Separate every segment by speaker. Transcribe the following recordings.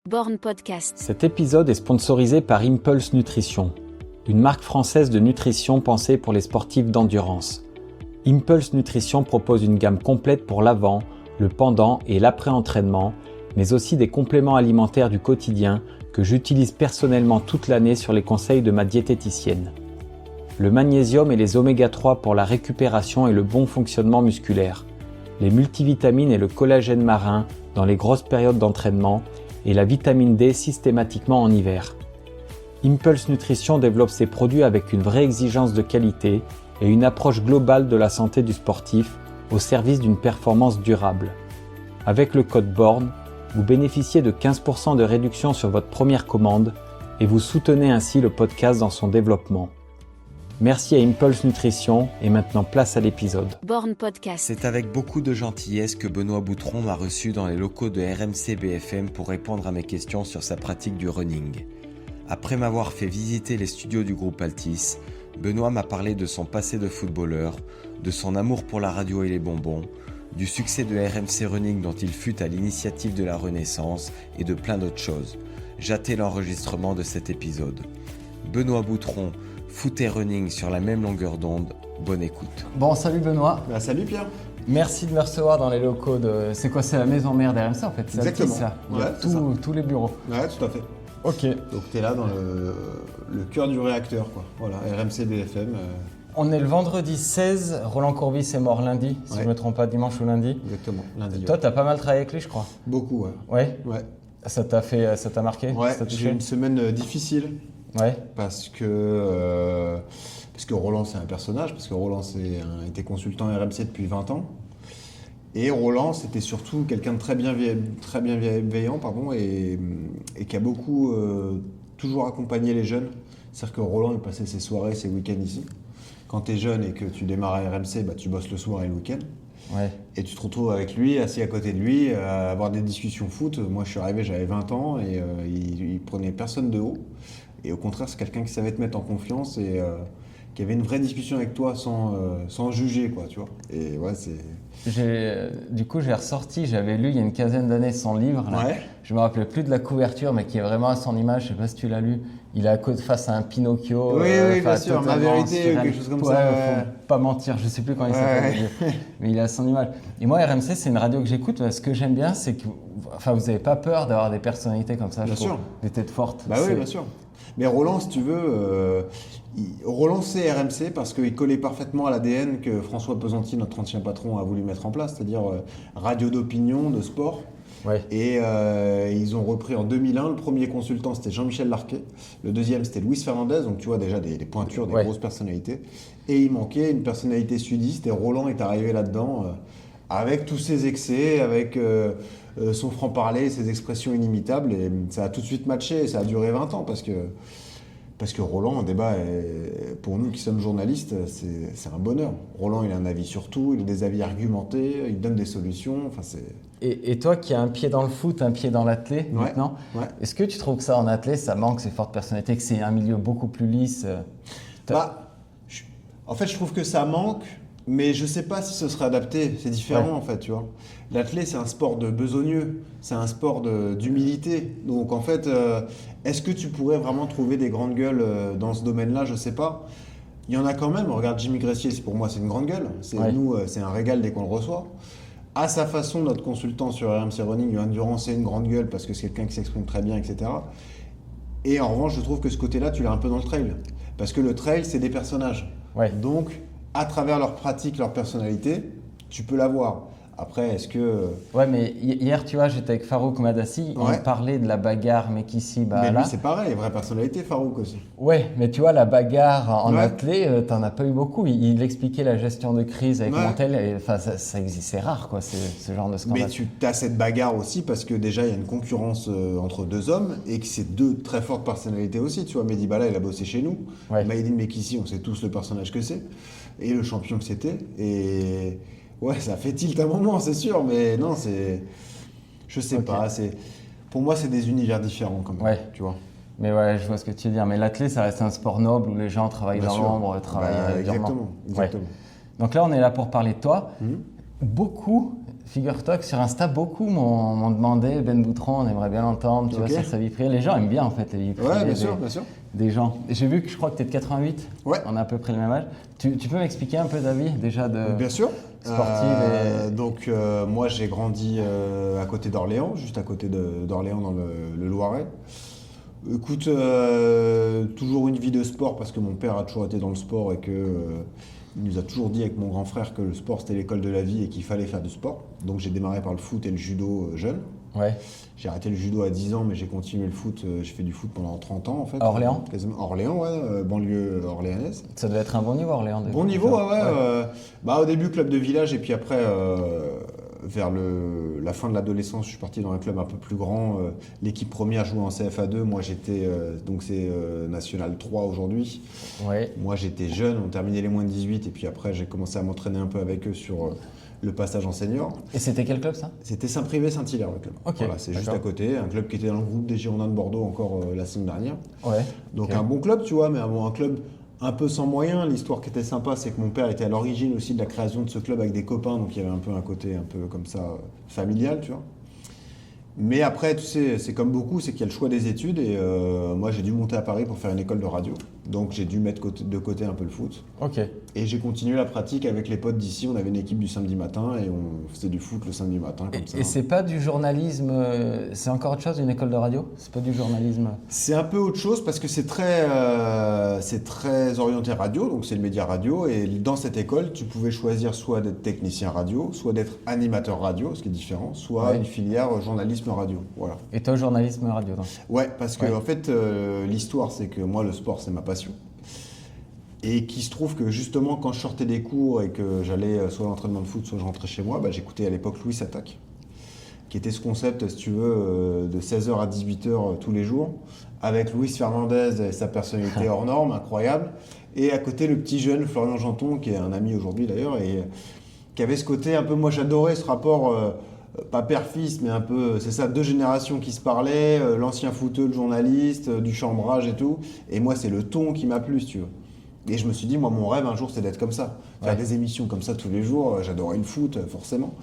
Speaker 1: Born Podcast.
Speaker 2: Cet épisode est sponsorisé par Impulse Nutrition, une marque française de nutrition pensée pour les sportifs d'endurance. Impulse Nutrition propose une gamme complète pour l'avant, le pendant et l'après-entraînement, mais aussi des compléments alimentaires du quotidien que j'utilise personnellement toute l'année sur les conseils de ma diététicienne. Le magnésium et les oméga 3 pour la récupération et le bon fonctionnement musculaire, les multivitamines et le collagène marin dans les grosses périodes d'entraînement et la vitamine D systématiquement en hiver. Impulse Nutrition développe ses produits avec une vraie exigence de qualité et une approche globale de la santé du sportif au service d'une performance durable. Avec le code BORN, vous bénéficiez de 15% de réduction sur votre première commande et vous soutenez ainsi le podcast dans son développement. Merci à Impulse Nutrition et maintenant place à l'épisode.
Speaker 1: Born Podcast.
Speaker 3: C'est avec beaucoup de gentillesse que Benoît Boutron m'a reçu dans les locaux de RMC BFM pour répondre à mes questions sur sa pratique du running. Après m'avoir fait visiter les studios du groupe Altis, Benoît m'a parlé de son passé de footballeur, de son amour pour la radio et les bonbons, du succès de RMC Running dont il fut à l'initiative de la Renaissance et de plein d'autres choses. J'attends l'enregistrement de cet épisode. Benoît Boutron, foot et running sur la même longueur d'onde, bonne écoute.
Speaker 2: Bon, salut Benoît.
Speaker 4: Salut Pierre.
Speaker 2: Merci de me recevoir dans les locaux de... C'est quoi, c'est la maison mère d'RMC en fait? C'est
Speaker 4: exactement.
Speaker 2: Altis, là. Il y a
Speaker 4: Ouais,
Speaker 2: tous les bureaux.
Speaker 4: Ouais, tout à fait.
Speaker 2: Ok.
Speaker 4: Donc tu es là dans le cœur du réacteur, quoi. Voilà, RMC BFM.
Speaker 2: On est le vendredi 16, Roland Courbis est mort lundi, si je ne me trompe pas, dimanche ou lundi.
Speaker 4: Exactement, lundi.
Speaker 2: Toi, tu as pas mal travaillé avec lui, je crois.
Speaker 4: Beaucoup, ouais.
Speaker 2: Ouais.
Speaker 4: Ouais,
Speaker 2: Ça t'a marqué?
Speaker 4: ouais,
Speaker 2: Ça t'a
Speaker 4: j'ai
Speaker 2: touché?
Speaker 4: eu une semaine difficile
Speaker 2: Ouais.
Speaker 4: parce que Roland c'est un personnage, parce que Roland était consultant RMC depuis 20 ans. Et Roland, c'était surtout quelqu'un de très bienveillant, et qui a beaucoup toujours accompagné les jeunes. C'est-à-dire que Roland, il passait ses soirées, ses week-ends ici. Quand tu es jeune et que tu démarres à RMC, tu bosses le soir et le week-end.
Speaker 2: Ouais.
Speaker 4: Et tu te retrouves avec lui, assis à côté de lui, à avoir des discussions foot. Moi, je suis arrivé, j'avais 20 ans et il prenait personne de haut. Et au contraire, c'est quelqu'un qui savait te mettre en confiance et qui avait une vraie discussion avec toi sans juger, quoi, tu vois. Et ouais, c'est...
Speaker 2: Du coup, j'ai ressorti, j'avais lu il y a une quinzaine d'années son livre. Là.
Speaker 4: Ouais.
Speaker 2: Je me rappelais plus de la couverture, mais qui est vraiment à son image. Je sais pas si tu l'as lu. Il est à côté face à un Pinocchio.
Speaker 4: Oui, bien sûr, Ma vérité,
Speaker 2: sirène.
Speaker 4: quelque chose comme
Speaker 2: ouais,
Speaker 4: ça.
Speaker 2: Faut pas mentir, je sais plus comment il s'appelle, mais il est à son image. Et moi, RMC, c'est une radio que j'écoute. Ce que j'aime bien, c'est que vous n'avez pas peur d'avoir des personnalités comme ça.
Speaker 4: Bien sûr.
Speaker 2: Des têtes fortes.
Speaker 4: Bah oui, bien sûr. Mais Roland, si tu veux, Roland c'est RMC parce qu'il collait parfaitement à l'ADN que François Pesanti, notre ancien patron, a voulu mettre en place, c'est-à-dire radio d'opinion, de sport.
Speaker 2: Ouais.
Speaker 4: Et ils ont repris en 2001. Le premier consultant, c'était Jean-Michel Larquet. Le deuxième, c'était Luis Fernandez. Donc tu vois déjà des pointures, des grosses personnalités. Et il manquait une personnalité sudiste. Et Roland est arrivé là-dedans avec tous ses excès, avec son franc-parler, ses expressions inimitables. Et ça a tout de suite matché. Et ça a duré 20 ans parce que Roland, en débat, pour nous qui sommes journalistes, c'est un bonheur. Roland, il a un avis sur tout, il a des avis argumentés, il donne des solutions. Enfin,
Speaker 2: Et toi qui as un pied dans le foot, un pied dans l'athlé maintenant, est-ce que tu trouves que ça en athlé, ça manque ces fortes personnalités, que c'est un milieu beaucoup plus lisse?
Speaker 4: En fait, je trouve que ça manque, mais je ne sais pas si ce serait adapté. C'est différent en fait, tu vois. L'athlé, c'est un sport de besogneux, c'est un sport d'humilité. Donc en fait, est-ce que tu pourrais vraiment trouver des grandes gueules dans ce domaine-là? Je ne sais pas. Il y en a quand même. Regarde Jimmy Gressier, pour moi, c'est une grande gueule. Nous, c'est un régal dès qu'on le reçoit. À sa façon, notre consultant sur RMC Running, Yoann Durand, c'est une grande gueule parce que c'est quelqu'un qui s'exprime très bien, etc. Et en revanche, je trouve que ce côté-là, tu l'as un peu dans le trail. Parce que le trail, c'est des personnages.
Speaker 2: Ouais.
Speaker 4: Donc, à travers leur pratique, leur personnalité, tu peux l'avoir. Après, est-ce que...
Speaker 2: Ouais, mais hier, tu vois, j'étais avec Farouk Madassi, on parlait de la bagarre Mekissi
Speaker 4: Mais lui, c'est pareil, vraie personnalité, Farouk aussi.
Speaker 2: Ouais, mais tu vois, la bagarre en athlé, t'en as pas eu beaucoup. Il expliquait la gestion de crise avec Montel, enfin, ça existe, c'est rare, quoi, ce genre de scandale.
Speaker 4: Mais tu as cette bagarre aussi parce que déjà, il y a une concurrence entre deux hommes et que c'est deux très fortes personnalités aussi. Tu vois, Mehdi Bala, il a bossé chez nous. Maïdine Mekissi, on sait tous le personnage que c'est et le champion que c'était. Et... ouais, ça fait tilt un moment, c'est sûr, mais non, c'est... Je sais pas, pour moi, c'est des univers différents quand même, tu vois.
Speaker 2: Mais ouais, je vois ce que tu veux dire. Mais l'athlé, ça reste un sport noble où les gens travaillent dans l'ombre, travaillent durement.
Speaker 4: Exactement.
Speaker 2: Donc là, on est là pour parler de toi. Beaucoup
Speaker 1: Figure-toi que sur Insta, beaucoup m'ont demandé Ben Boutron, on aimerait bien l'entendre, tu vois, sur sa vie privée. Les gens aiment bien en fait les vies privées
Speaker 4: Ouais, bien sûr.
Speaker 1: des gens. Et j'ai vu que je crois que tu es de 88, on a à peu près le même âge. Tu peux m'expliquer un peu ta vie déjà de
Speaker 4: Bien sûr.
Speaker 1: sportive
Speaker 4: Donc moi j'ai grandi à côté d'Orléans, juste à côté d'Orléans dans le Loiret. Écoute, toujours une vie de sport parce que mon père a toujours été dans le sport et il nous a toujours dit avec mon grand frère que le sport c'était l'école de la vie et qu'il fallait faire du sport. Donc j'ai démarré par le foot et le judo jeune.
Speaker 1: Ouais.
Speaker 4: J'ai arrêté le judo à 10 ans mais j'ai continué le foot, j'ai fait du foot pendant 30 ans en fait.
Speaker 1: À Orléans
Speaker 4: Orléans, ouais, banlieue orléanaise.
Speaker 1: Ça devait être un bon niveau Orléans.
Speaker 4: Bon niveau, ouais. Au début club de village et puis après vers la fin de l'adolescence, je suis parti dans un club un peu plus grand. L'équipe première jouait en CFA2. Moi, j'étais donc c'est National 3 aujourd'hui.
Speaker 1: Ouais.
Speaker 4: Moi, j'étais jeune. On terminait les moins de 18 et puis après, j'ai commencé à m'entraîner un peu avec eux sur le passage en senior.
Speaker 1: Et c'était quel club ça?
Speaker 4: C'était Saint-Privé Saint-Hilaire le club.
Speaker 1: Ok.
Speaker 4: Voilà, c'est juste à côté. Un club qui était dans le groupe des Girondins de Bordeaux encore la semaine dernière.
Speaker 1: Ouais.
Speaker 4: Donc un bon club, tu vois, mais un club un peu sans moyens. L'histoire qui était sympa, c'est que mon père était à l'origine aussi de la création de ce club avec des copains, donc il y avait un peu un côté un peu comme ça familial, tu vois. Mais après, tu sais, c'est comme beaucoup, c'est qu'il y a le choix des études et moi j'ai dû monter à Paris pour faire une école de radio. Donc j'ai dû mettre de côté un peu le foot.
Speaker 1: Ok.
Speaker 4: Et j'ai continué la pratique avec les potes d'ici. On avait une équipe du samedi matin et on faisait du foot le samedi matin comme ça.
Speaker 1: Et c'est pas du journalisme, c'est encore autre chose, une école de radio? C'est pas du journalisme?
Speaker 4: C'est un peu autre chose parce que c'est très orienté radio, donc c'est le média radio. Et dans cette école, tu pouvais choisir soit d'être technicien radio, soit d'être animateur radio, ce qui est différent, soit une filière journalisme radio. Voilà.
Speaker 1: Et toi, journalisme radio donc?
Speaker 4: Ouais, parce que en fait, l'histoire, c'est que moi, le sport, c'est ma passion. Et qu'il se trouve que justement, quand je sortais des cours et que j'allais soit à l'entraînement de foot, soit je rentrais chez moi, j'écoutais à l'époque Louis Attaque, qui était ce concept, si tu veux, de 16h à 18h tous les jours, avec Luis Fernandez et sa personnalité hors norme, incroyable, et à côté le petit jeune Florian Janton, qui est un ami aujourd'hui d'ailleurs, et qui avait ce côté un peu, moi j'adorais ce rapport, pas père-fils, mais un peu, c'est ça, deux générations qui se parlaient, l'ancien footeux, le journaliste, du chambrage et tout, et moi c'est le ton qui m'a plu, si tu veux. Et je me suis dit, moi, mon rêve un jour, c'est d'être comme ça. Faire des émissions comme ça tous les jours. J'adorais le foot, forcément.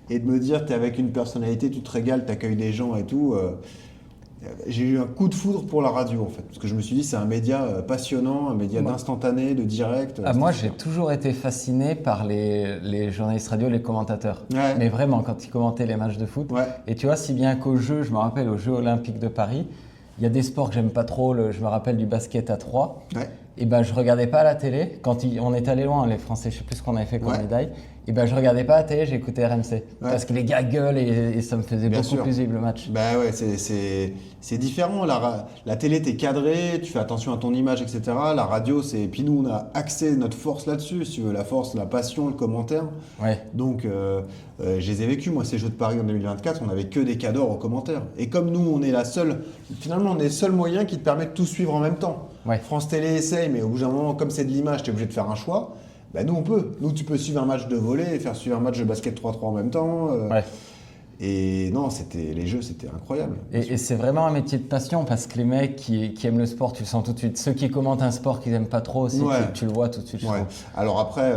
Speaker 4: Et de me dire, tu es avec une personnalité, tu te régales, tu accueilles des gens et tout. J'ai eu un coup de foudre pour la radio, en fait. Parce que je me suis dit, c'est un média passionnant, un média d'instantané, de direct.
Speaker 1: Moi, j'ai toujours été fasciné par les journalistes radio, les commentateurs.
Speaker 4: Ouais.
Speaker 1: Mais vraiment, quand ils commentaient les matchs de foot.
Speaker 4: Ouais.
Speaker 1: Et tu vois, si bien qu'au jeu, je me rappelle, aux Jeux Olympiques de Paris, il y a des sports que j'aime pas trop. Je me rappelle du basket à 3.
Speaker 4: Ouais.
Speaker 1: Et je regardais pas à la télé. Quand on est allé loin, les Français, je sais plus ce qu'on avait fait comme médaille. Et je regardais pas à la télé, j'écoutais RMC. Parce que les gars gueulent et ça me faisait beaucoup plus vivre le match.
Speaker 4: Ouais, c'est différent. La télé, t'es cadré, tu fais attention à ton image, etc. La radio, c'est. Puis nous, on a axé notre force là-dessus, si tu veux, la force, la passion, le commentaire. Ouais. Donc, je les ai vécus. Moi, ces Jeux de Paris en 2024, on n'avait que des cadors aux commentaires. Et comme nous, on est finalement, on est le seul moyen qui te permet de tout suivre en même temps. Ouais. France Télé essaye, mais au bout d'un moment, comme c'est de l'image, tu es obligé de faire un choix. Nous, on peut. Nous, tu peux suivre un match de volley et faire suivre un match de basket 3-3 en même temps. Et non, les jeux, c'était incroyable.
Speaker 1: Et c'est vraiment un métier de passion parce que les mecs qui aiment le sport, tu le sens tout de suite. Ceux qui commentent un sport qu'ils n'aiment pas trop aussi, tu le vois tout de suite.
Speaker 4: Alors après,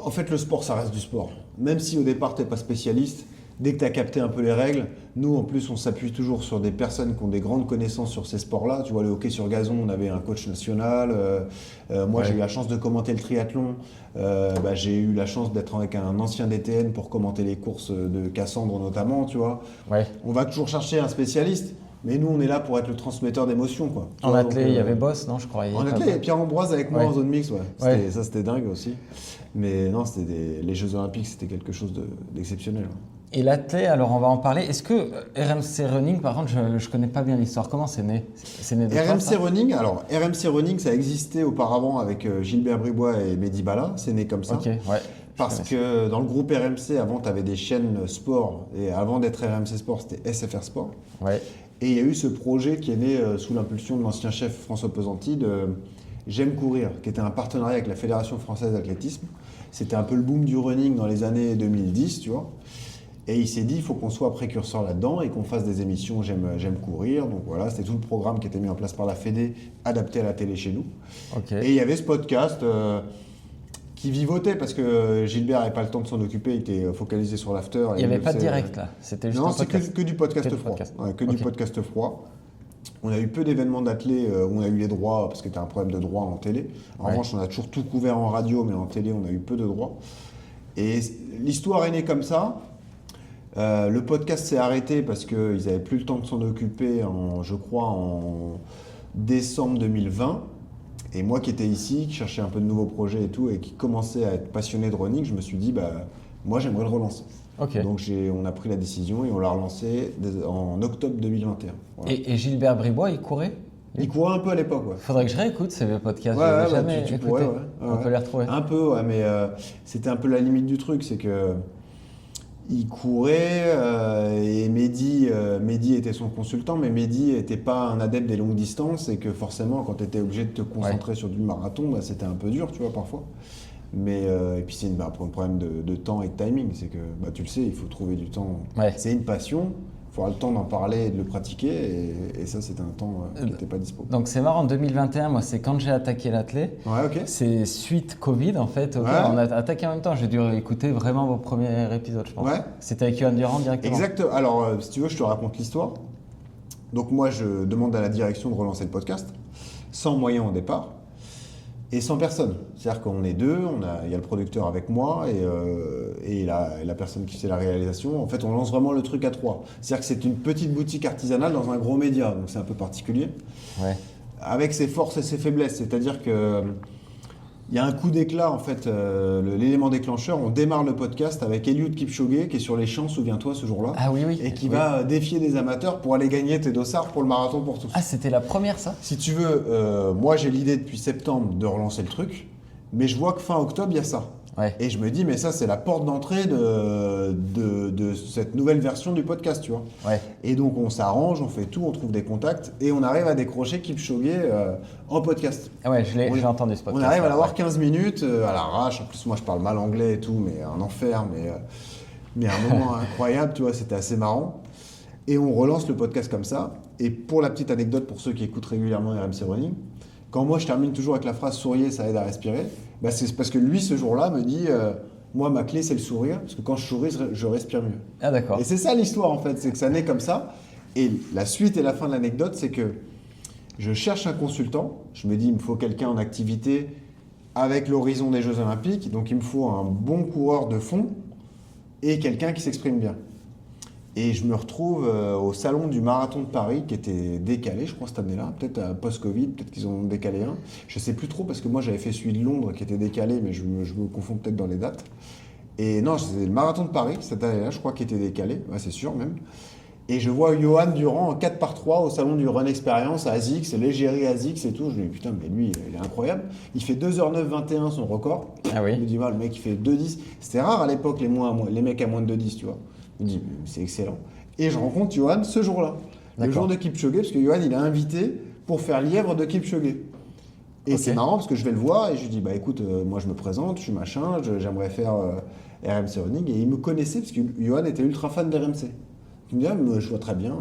Speaker 4: en fait, le sport, ça reste du sport. Même si au départ, tu n'es pas spécialiste, dès que tu as capté un peu les règles, nous, en plus, on s'appuie toujours sur des personnes qui ont des grandes connaissances sur ces sports-là. Tu vois, le hockey sur gazon, on avait un coach national. Moi, j'ai eu la chance de commenter le triathlon. J'ai eu la chance d'être avec un ancien DTN pour commenter les courses de Cassandre notamment, tu vois. Ouais. On va toujours chercher un spécialiste. Mais nous, on est là pour être le transmetteur d'émotions, quoi.
Speaker 1: En athlète, il y avait Boss, non, je crois.
Speaker 4: En athlète, il y avait Pierre-Ambroise avec moi en zone mixte, Ça, c'était dingue aussi. Mais non, les Jeux Olympiques, c'était quelque chose d'exceptionnel.
Speaker 1: Et l'athlète, alors on va en parler. Est-ce que RMC Running, par contre, je ne connais pas bien l'histoire. Comment c'est né? C'est né de
Speaker 4: RMC Running, alors RMC Running, ça existait auparavant avec Gilbert Bribois et Mehdi Bala. C'est né comme ça.
Speaker 1: Ok, ouais.
Speaker 4: Parce que dans le groupe RMC, avant, tu avais des chaînes sport. Et avant d'être RMC Sport, c'était SFR Sport. Ouais. Et il y a eu ce projet qui est né sous l'impulsion de l'ancien chef François Pesanti de J'aime courir, qui était un partenariat avec la Fédération française d'athlétisme. C'était un peu le boom du running dans les années 2010, tu vois. Et il s'est dit, il faut qu'on soit précurseur là-dedans et qu'on fasse des émissions J'aime courir. Donc voilà, c'était tout le programme qui était mis en place par la Fédé, adapté à la télé chez nous. Okay. Et il y avait ce podcast qui vivotait parce que Gilbert n'avait pas le temps de s'en occuper, il était focalisé sur l'after.
Speaker 1: Il n'y avait pas de direct là, c'était juste
Speaker 4: non,
Speaker 1: un podcast.
Speaker 4: c'est que du podcast froid. Du podcast froid. On a eu peu d'événements d'athlètes où on a eu les droits parce qu'il y a un problème de droits en télé. En revanche, on a toujours tout couvert en radio, mais en télé, on a eu peu de droits. Et l'histoire est née comme ça. Le podcast s'est arrêté parce qu'ils n'avaient plus le temps de s'en occuper, je crois, en décembre 2020. Et moi qui étais ici, qui cherchais un peu de nouveaux projets et tout, et qui commençait à être passionné de running, je me suis dit, moi j'aimerais le relancer.
Speaker 1: Okay.
Speaker 4: Donc on a pris la décision et on l'a relancé en octobre 2021. Voilà.
Speaker 1: Et Gilbert Bribois, il courait ?
Speaker 4: Il courait un peu à l'époque, ouais.
Speaker 1: Faudrait que je réécoute ces podcasts.
Speaker 4: Ouais,
Speaker 1: jamais
Speaker 4: tu
Speaker 1: écouté.
Speaker 4: pourrais,
Speaker 1: On peut les retrouver.
Speaker 4: Un peu, ouais, mais c'était un peu la limite du truc, c'est que il courait et Mehdi était son consultant, mais Mehdi n'était pas un adepte des longues distances et que forcément, quand tu étais obligé de te concentrer sur du marathon, c'était un peu dur, tu vois, parfois. Mais et puis c'est un problème de temps et de timing, c'est que tu le sais, il faut trouver du temps.
Speaker 1: Ouais.
Speaker 4: C'est une passion. Il faut avoir le temps d'en parler et de le pratiquer, et ça, c'était un temps qui n'était pas dispo.
Speaker 1: Donc c'est marrant, en 2021, moi, c'est quand j'ai attaqué l'athlé.
Speaker 4: Ouais, ok.
Speaker 1: C'est suite Covid, en fait. Okay, on a attaqué en même temps. J'ai dû écouter vraiment vos premiers épisodes, je pense. Ouais. C'était avec Yohan Durand directement.
Speaker 4: Exact. Alors, si tu veux, je te raconte l'histoire. Donc moi, je demande à la direction de relancer le podcast, sans moyens au départ. Et sans personne. C'est-à-dire qu'on est deux, il y a le producteur avec moi et la personne qui fait la réalisation. En fait, on lance vraiment le truc à trois. C'est-à-dire que c'est une petite boutique artisanale dans un gros média, donc c'est un peu particulier.
Speaker 1: Ouais.
Speaker 4: Avec ses forces et ses faiblesses. C'est-à-dire que il y a un coup d'éclat, en fait, l'élément déclencheur. On démarre le podcast avec Eliud Kipchoge, qui est sur les champs, souviens-toi, ce jour-là.
Speaker 1: Ah oui, oui.
Speaker 4: Et qui va défier des amateurs pour aller gagner tes dossards pour le marathon pour tous.
Speaker 1: Ah, c'était la première, ça ?
Speaker 4: Si tu veux, moi j'ai l'idée depuis septembre de relancer le truc, mais je vois que fin octobre, il y a ça.
Speaker 1: Ouais.
Speaker 4: Et je me dis, mais ça, c'est la porte d'entrée de cette nouvelle version du podcast, tu vois.
Speaker 1: Ouais.
Speaker 4: Et donc, on s'arrange, on fait tout, on trouve des contacts, et on arrive à décrocher Kipchoge en podcast.
Speaker 1: Ah ouais, j'ai entendu ce podcast.
Speaker 4: On arrive à l'avoir 15 minutes à l'arrache. En plus, moi, je parle mal anglais et tout, mais un enfer, mais un moment incroyable, tu vois, c'était assez marrant. Et on relance le podcast comme ça. Et pour la petite anecdote, pour ceux qui écoutent régulièrement RMC Running, quand moi, je termine toujours avec la phrase « souriez, ça aide à respirer », c'est parce que lui, ce jour-là, me dit moi, ma clé, c'est le sourire, parce que quand je souris, je respire mieux.
Speaker 1: Ah d'accord.
Speaker 4: Et c'est ça l'histoire, en fait, c'est que ça naît comme ça. Et la suite et la fin de l'anecdote, c'est que je cherche un consultant. Je me dis, il me faut quelqu'un en activité avec l'horizon des Jeux Olympiques. Donc, il me faut un bon coureur de fond et quelqu'un qui s'exprime bien. Et je me retrouve au salon du marathon de Paris qui était décalé, je crois, cette année-là. Peut-être post-Covid, peut-être qu'ils ont décalé un. Je ne sais plus trop parce que moi, j'avais fait celui de Londres qui était décalé, mais je me confonds peut-être dans les dates. Et non, c'était le marathon de Paris cette année-là, je crois, qui était décalé. Ouais, c'est sûr même. Et je vois Yohan Durand en 4x3 au salon du Run Experience à Azix, l'égérie Azix et tout. Je me dis, putain, mais lui, il est incroyable. Il fait 2h09-21 son record.
Speaker 1: Ah oui.
Speaker 4: Je me dis, le mec, il fait 2h10. C'était rare à l'époque, les mecs à moins de 2h10, tu vois. Je me dis, c'est excellent. Et je rencontre Yohan ce jour-là, le jour de Kipchoge, parce que Yohan, il a invité pour faire lièvre de Kipchoge. Et c'est marrant parce que je vais le voir et je lui dis, écoute, moi je me présente, je suis machin, j'aimerais faire RMC Running. Et il me connaissait parce que Yohan était ultra fan d'RMC. Il me dit, je vois très bien.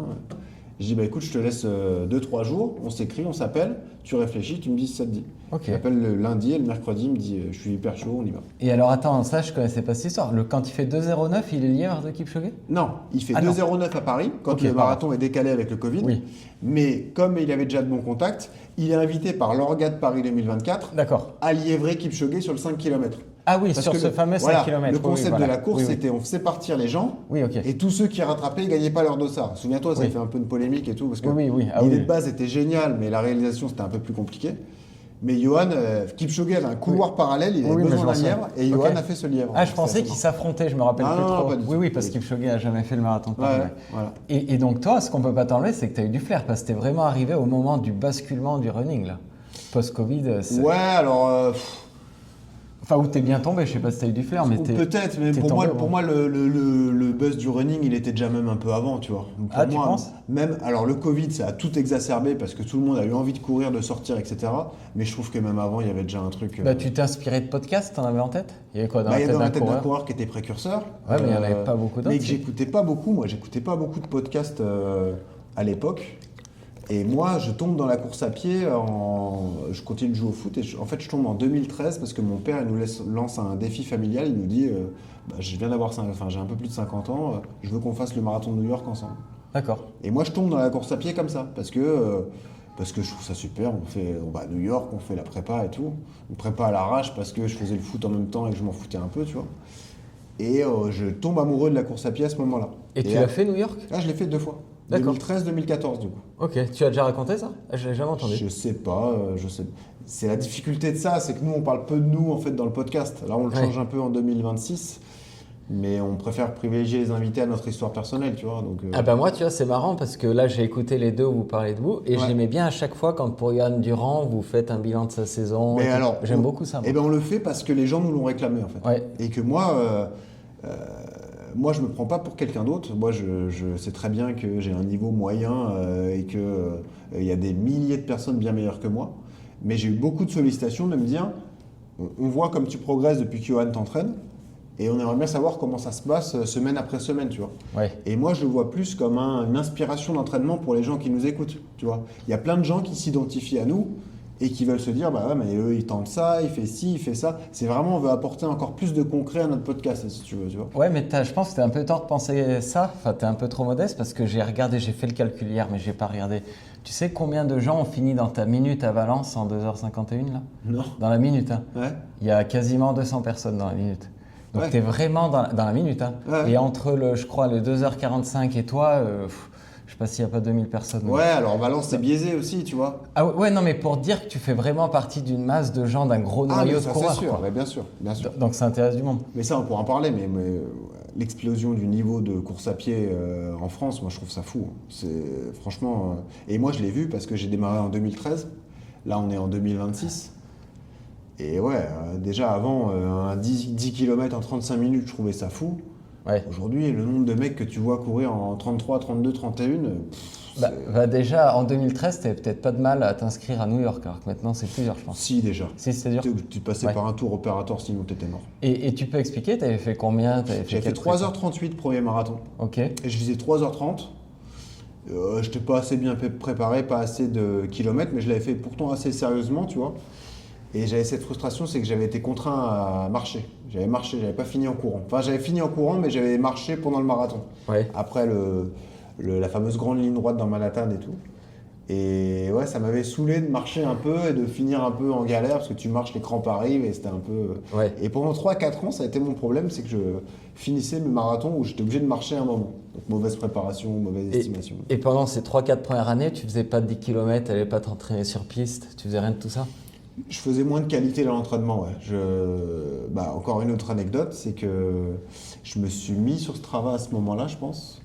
Speaker 4: Je dis, écoute, je te laisse 2-3 jours, on s'écrit, on s'appelle, tu réfléchis, tu me dis si ça te dit. Okay. Il m'appelle le lundi et le mercredi, il me dit, je suis hyper chaud, on y va.
Speaker 1: Et alors attends, ça je connaissais pas cette histoire. Quand il fait 2,09, il est lièvre de Kipchoge ?
Speaker 4: Non, il fait 2,09 à Paris, quand le marathon est décalé avec le Covid. Oui. Mais comme il avait déjà de bons contacts, il est invité par l'Orga de Paris 2024 à liévrer Kipchoge sur le 5 km.
Speaker 1: Ah oui, parce sur ce fameux 5 km.
Speaker 4: Le concept de la course, c'était on faisait partir les gens et tous ceux qui rattrapaient, ils ne gagnaient pas leur dossard. Souviens-toi, ça a fait un peu de polémique et tout, parce que l'idée de base était géniale, mais la réalisation, c'était un peu plus compliqué. Mais Yohan, Kipchoge avait un couloir parallèle, il avait besoin d'un lièvre, et Yohan a fait ce lièvre.
Speaker 1: Ah, je pensais qu'ils s'affrontaient, je me rappelle plus trop. Oui, parce que Kipchoge n'a jamais fait le marathon de Paris.
Speaker 4: Voilà.
Speaker 1: Et donc toi, ce qu'on ne peut pas t'enlever, c'est que tu as eu du flair, parce que tu es vraiment arrivé au moment du basculement du running, là. Post-Covid.
Speaker 4: Ouais, alors...
Speaker 1: Enfin, où t'es bien tombé, je sais pas si t'as eu du flair, mais
Speaker 4: peut-être, mais pour moi, le buzz du running, il était déjà même un peu avant, tu vois. Pour
Speaker 1: tu penses ?
Speaker 4: Même, alors le Covid, ça a tout exacerbé parce que tout le monde a eu envie de courir, de sortir, etc. Mais je trouve que même avant, il y avait déjà un truc.
Speaker 1: Tu t'es inspiré de podcasts, t'en avais en tête ? Il y avait quoi dans
Speaker 4: la tête d'un coureur qui était précurseur.
Speaker 1: Ouais, mais il n'y en avait pas beaucoup d'autres.
Speaker 4: Mais que j'écoutais pas beaucoup, moi, j'écoutais pas beaucoup de podcasts à l'époque. Et moi, je tombe dans la course à pied, je continue de jouer au foot et en fait, je tombe en 2013 parce que mon père il nous lance un défi familial. Il nous dit je viens d'avoir, j'ai un peu plus de 50 ans, je veux qu'on fasse le marathon de New York ensemble.
Speaker 1: D'accord.
Speaker 4: Et moi, je tombe dans la course à pied comme ça parce que je trouve ça super. On va à New York, on fait la prépa et tout. On prépa à l'arrache parce que je faisais le foot en même temps et que je m'en foutais un peu, tu vois. Et je tombe amoureux de la course à pied à ce moment-là.
Speaker 1: Et tu l'as fait New York?
Speaker 4: Ah, je l'ai fait 2 fois.
Speaker 1: D'accord.
Speaker 4: 2013-2014 du coup.
Speaker 1: Ok, tu as déjà raconté ça? Je l'ai jamais entendu.
Speaker 4: Je sais pas, C'est la difficulté de ça, c'est que nous on parle peu de nous en fait dans le podcast. Là on le change un peu en 2026, mais on préfère privilégier les invités à notre histoire personnelle, tu vois. Donc,
Speaker 1: Ah bah moi tu vois c'est marrant parce que là j'ai écouté les deux où vous parlez de vous et j'aimais bien à chaque fois quand pour Johan Durand vous faites un bilan de sa saison.
Speaker 4: Mais alors,
Speaker 1: j'aime beaucoup ça.
Speaker 4: Eh ben on le fait parce que les gens nous l'ont réclamé en fait.
Speaker 1: Ouais.
Speaker 4: Et que moi, je me prends pas pour quelqu'un d'autre. Moi, je sais très bien que j'ai un niveau moyen et que il y a des milliers de personnes bien meilleures que moi. Mais j'ai eu beaucoup de sollicitations de me dire, on voit comme tu progresses depuis que Johan t'entraîne, et on aimerait bien savoir comment ça se passe semaine après semaine, tu vois.
Speaker 1: Ouais.
Speaker 4: Et moi, je le vois plus comme une inspiration d'entraînement pour les gens qui nous écoutent, tu vois. Il y a plein de gens qui s'identifient à nous et qui veulent se dire, bah ouais, mais eux, ils tentent ça, il fait ci, il fait ça. C'est vraiment, on veut apporter encore plus de concret à notre podcast, si tu veux, tu vois.
Speaker 1: Ouais, mais je pense que t'es un peu tort de penser ça. Enfin, t'es un peu trop modeste parce que j'ai fait le calcul hier, mais j'ai pas regardé. Tu sais combien de gens ont fini dans ta minute à Valence en 2h51 là?
Speaker 4: Non.
Speaker 1: Dans la minute, hein.
Speaker 4: Ouais.
Speaker 1: Il y a quasiment 200 personnes dans la minute. Donc t'es vraiment dans la minute, hein.
Speaker 4: Ouais.
Speaker 1: Et entre je crois, le 2h45 et toi, je sais pas s'il n'y a pas 2000 personnes.
Speaker 4: Ouais, alors Valence, c'est biaisé aussi, tu vois.
Speaker 1: Ah ouais, non, mais pour dire que tu fais vraiment partie d'une masse de gens, d'un gros noyau
Speaker 4: mais
Speaker 1: de
Speaker 4: ça,
Speaker 1: coureurs.
Speaker 4: c'est sûr,
Speaker 1: quoi.
Speaker 4: ouais, bien sûr, bien sûr.
Speaker 1: Donc ça intéresse du monde.
Speaker 4: Mais ça, on pourra en parler, mais l'explosion du niveau de course à pied en France, moi, je trouve ça fou. C'est franchement... Et moi, je l'ai vu parce que j'ai démarré en 2013. Là, on est en 2026. Et ouais, déjà avant, un 10 km en 35 minutes, je trouvais ça fou.
Speaker 1: Ouais.
Speaker 4: Aujourd'hui, le nombre de mecs que tu vois courir en 33, 32, 31...
Speaker 1: Bah déjà, en 2013, t'avais peut-être pas de mal à t'inscrire à New York, alors que maintenant c'est plus dur, je pense.
Speaker 4: Si, déjà.
Speaker 1: Si, c'est dur.
Speaker 4: Tu passais par un tour opérateur, sinon t'étais mort.
Speaker 1: Et tu peux expliquer, t'avais fait combien?
Speaker 4: J'ai fait 3h38 premier marathon.
Speaker 1: Ok.
Speaker 4: Et je faisais 3h30. Je n'étais pas assez bien préparé, pas assez de kilomètres, mais je l'avais fait pourtant assez sérieusement, tu vois. Et j'avais cette frustration, c'est que j'avais été contraint à marcher. J'avais marché, j'avais pas fini en courant. Enfin, j'avais fini en courant, mais j'avais marché pendant le marathon.
Speaker 1: Ouais.
Speaker 4: Après la fameuse grande ligne droite dans Manhattan et tout. Et ouais, ça m'avait saoulé de marcher un peu et de finir un peu en galère parce que tu marches, les crampes arrivent et c'était un peu...
Speaker 1: Ouais.
Speaker 4: Et pendant 3-4 ans, ça a été mon problème, c'est que je finissais mes marathons où j'étais obligé de marcher à un moment. Donc mauvaise préparation, mauvaise estimation.
Speaker 1: Et pendant ces 3-4 premières années, tu faisais pas de 10 km, tu n'allais pas t'entraîner sur piste, tu faisais rien de tout ça?
Speaker 4: Je faisais moins de qualité dans l'entraînement, ouais. Encore une autre anecdote, c'est que je me suis mis sur Strava à ce moment-là, je pense.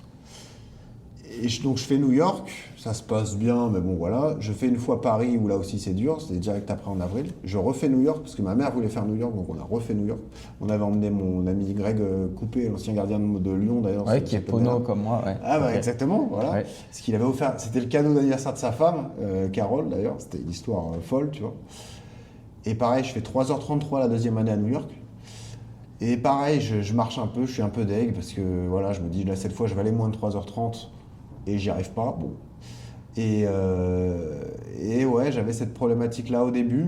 Speaker 4: Et donc je fais New York, ça se passe bien, mais bon voilà. Je fais une fois Paris où là aussi c'est dur, c'était direct après en avril. Je refais New York parce que ma mère voulait faire New York, donc on a refait New York. On avait emmené mon ami Greg Coupé, l'ancien gardien de Lyon d'ailleurs.
Speaker 1: Ouais, qui est pono comme moi. Ouais.
Speaker 4: Ah bah
Speaker 1: Ok.
Speaker 4: exactement, voilà.
Speaker 1: Ouais.
Speaker 4: Ce qu'il avait offert, c'était le cadeau d'anniversaire de sa femme, Carole d'ailleurs. C'était une histoire folle, tu vois. Et pareil, je fais 3h33 la deuxième année à New York. Et pareil, je marche un peu, je suis un peu deg parce que voilà, je me dis là cette fois je vais aller moins de 3h30 et j'y arrive pas. Bon. Et ouais, j'avais cette problématique là au début,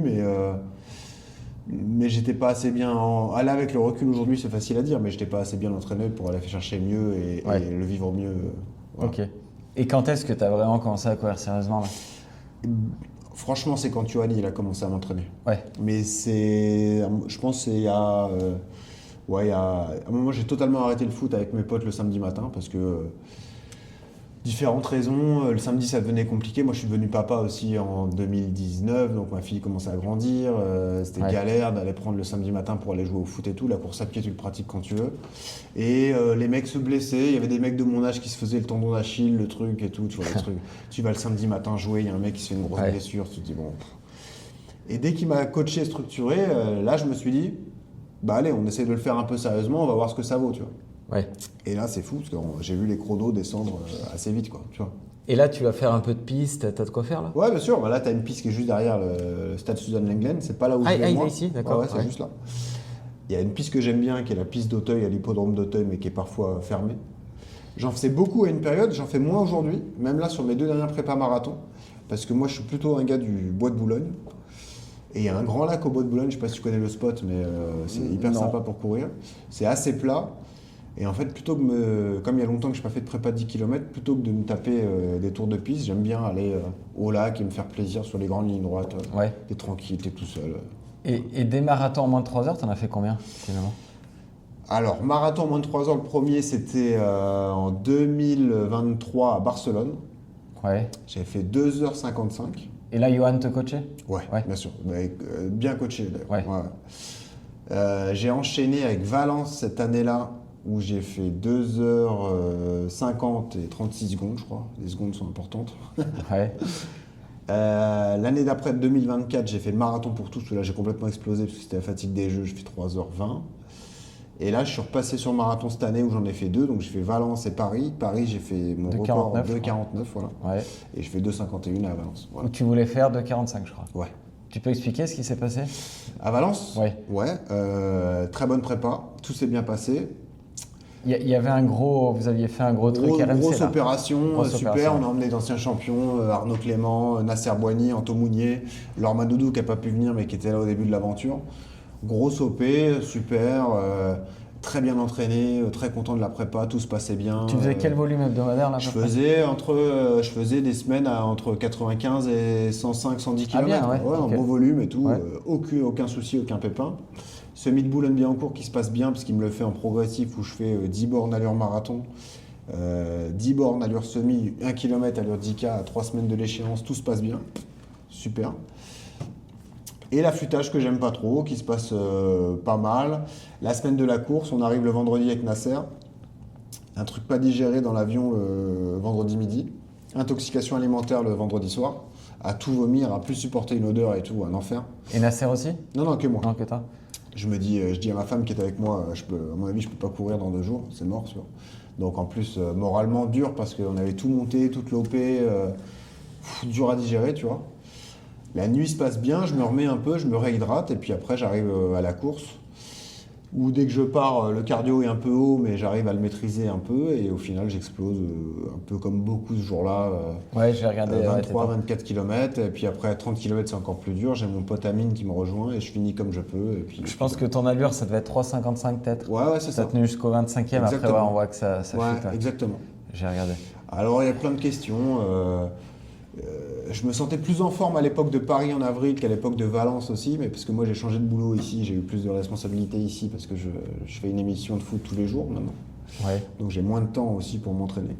Speaker 4: mais j'étais pas assez bien. Là avec le recul aujourd'hui, c'est facile à dire, mais j'étais pas assez bien entraîné pour aller chercher mieux et le vivre mieux. Voilà.
Speaker 1: Ok. Et quand est-ce que tu as vraiment commencé à courir sérieusement là?
Speaker 4: Franchement, c'est quand Johan il a commencé à m'entraîner.
Speaker 1: Ouais.
Speaker 4: Mais je pense que c'est il y a à un moment j'ai totalement arrêté le foot avec mes potes le samedi matin parce que différentes raisons. Le samedi ça devenait compliqué. Moi je suis devenu papa aussi en 2019, donc ma fille commençait à grandir. C'était galère d'aller prendre le samedi matin pour aller jouer au foot et tout. La course à pied tu le pratiques quand tu veux. Et les mecs se blessaient. Il y avait des mecs de mon âge qui se faisaient le tendon d'Achille, le truc et tout. Tu vois le truc. Tu vas le samedi matin jouer, il y a un mec qui se fait une grosse blessure. Tu te dis bon. Et dès qu'il m'a coaché, structuré, là je me suis dit, bah allez, on essaie de le faire un peu sérieusement, on va voir ce que ça vaut, tu vois.
Speaker 1: Ouais.
Speaker 4: Et là c'est fou parce que j'ai vu les chronos descendre assez vite, quoi, tu vois.
Speaker 1: Et là, tu vas faire un peu de piste, t'as de quoi faire là?
Speaker 4: Ouais, bien sûr. Bah là, tu as une piste qui est juste derrière le stade Suzanne Lenglen. C'est pas là où je vais
Speaker 1: il
Speaker 4: moi.
Speaker 1: est ici, d'accord.
Speaker 4: Ouais, c'est juste là. Il y a une piste que j'aime bien, qui est la piste d'Auteuil, à l'hippodrome d'Auteuil, mais qui est parfois fermée. J'en faisais beaucoup à une période, j'en fais moins aujourd'hui, même là sur mes 2 dernières prépas marathon, parce que moi je suis plutôt un gars du Bois de Boulogne. Et il y a un grand lac au Bois de Boulogne, je ne sais pas si tu connais le spot, mais c'est hyper sympa pour courir. C'est assez plat. Et en fait, comme il y a longtemps que je n'ai pas fait de prépa de 10 km, plutôt que de me taper des tours de piste, j'aime bien aller au lac et me faire plaisir sur les grandes lignes droites, et tranquille, t'es tout seul.
Speaker 2: Et des marathons en moins de 3 heures, tu en as fait combien finalement?
Speaker 4: Alors, marathon en moins de 3 heures, le premier c'était en 2023 à Barcelone.
Speaker 2: Ouais.
Speaker 4: J'avais fait 2h55.
Speaker 2: Et là, Johan te coachait?
Speaker 4: Ouais, bien sûr. Bien coaché d'ailleurs.
Speaker 2: Ouais.
Speaker 4: J'ai enchaîné avec Valence cette année-là, où j'ai fait 2h50 et 36 secondes, je crois. Les secondes sont importantes.
Speaker 2: Ouais.
Speaker 4: L'année d'après, 2024, j'ai fait le marathon pour tous. Là, j'ai complètement explosé parce que c'était la fatigue des Jeux. Je fais 3h20. Et là, je suis repassé sur le marathon cette année où j'en ai fait 2. Donc, j'ai fait Valence et Paris. Paris, j'ai fait mon record 2,49. Voilà.
Speaker 2: Ouais.
Speaker 4: Et je fais 2,51 à Valence. Voilà.
Speaker 2: Où tu voulais faire 2,45, je crois.
Speaker 4: Ouais.
Speaker 2: Tu peux expliquer ce qui s'est passé?
Speaker 4: À Valence?
Speaker 2: Oui.
Speaker 4: Ouais. Très bonne prépa. Tout s'est bien passé.
Speaker 2: Il y avait vous aviez fait un gros truc RMC.
Speaker 4: Grosse
Speaker 2: là.
Speaker 4: opération, super. On a emmené d'anciens champions, Arnaud Clément, Nasser Boigny, Anto Mounier, Laure Madoudou qui n'a pas pu venir mais qui était là au début de l'aventure. Grosse OP, super, très bien entraîné, très content de la prépa, tout se passait bien.
Speaker 2: Tu faisais quel volume hebdomadaire là?
Speaker 4: Je faisais des semaines entre 95 et 105, 110 km.
Speaker 2: Bien, ouais.
Speaker 4: Un
Speaker 2: Okay.
Speaker 4: beau volume et tout,
Speaker 2: Ouais.
Speaker 4: aucun souci, aucun pépin. Semi de Boulogne-Billancourt qui se passe bien parce qu'il me le fait en progressif où je fais 10 bornes allure marathon, 10 bornes allure semi, 1 km allure 10K à 3 semaines de l'échéance, tout se passe bien. Super. Et l'affûtage que j'aime pas trop, qui se passe pas mal. La semaine de la course, on arrive le vendredi avec Nasser. Un truc pas digéré dans l'avion le vendredi midi. Intoxication alimentaire le vendredi soir. À tout vomir, à plus supporter une odeur et tout, un enfer.
Speaker 2: Et Nasser aussi?
Speaker 4: Non, que moi.
Speaker 2: Non, que toi.
Speaker 4: Je dis à ma femme qui est avec moi, à mon avis, je peux pas courir dans 2 jours, c'est mort, tu vois. Donc en plus, moralement dur parce qu'on avait tout monté, toute l'OP, dur à digérer, tu vois. La nuit se passe bien, je me remets un peu, je me réhydrate et puis après j'arrive à la course où dès que je pars, le cardio est un peu haut, mais j'arrive à le maîtriser un peu et au final j'explose un peu comme beaucoup ce jour-là.
Speaker 2: Ouais, j'ai regardé.
Speaker 4: 23-24 km et puis après 30 km c'est encore plus dur. J'ai mon pote Amine qui me rejoint et je finis comme je peux. Et puis,
Speaker 2: Je pense que ton allure, ça devait être 3,55 peut-être.
Speaker 4: Ouais, c'est ça.
Speaker 2: Ça tenu jusqu'au 25e, après on voit que ça chute. Ouais.
Speaker 4: Exactement.
Speaker 2: J'ai regardé.
Speaker 4: Alors il y a plein de questions. Je me sentais plus en forme à l'époque de Paris en avril qu'à l'époque de Valence aussi, mais parce que moi j'ai changé de boulot ici, j'ai eu plus de responsabilités ici parce que je fais une émission de foot tous les jours maintenant.
Speaker 2: Ouais.
Speaker 4: Donc j'ai moins de temps aussi pour m'entraîner.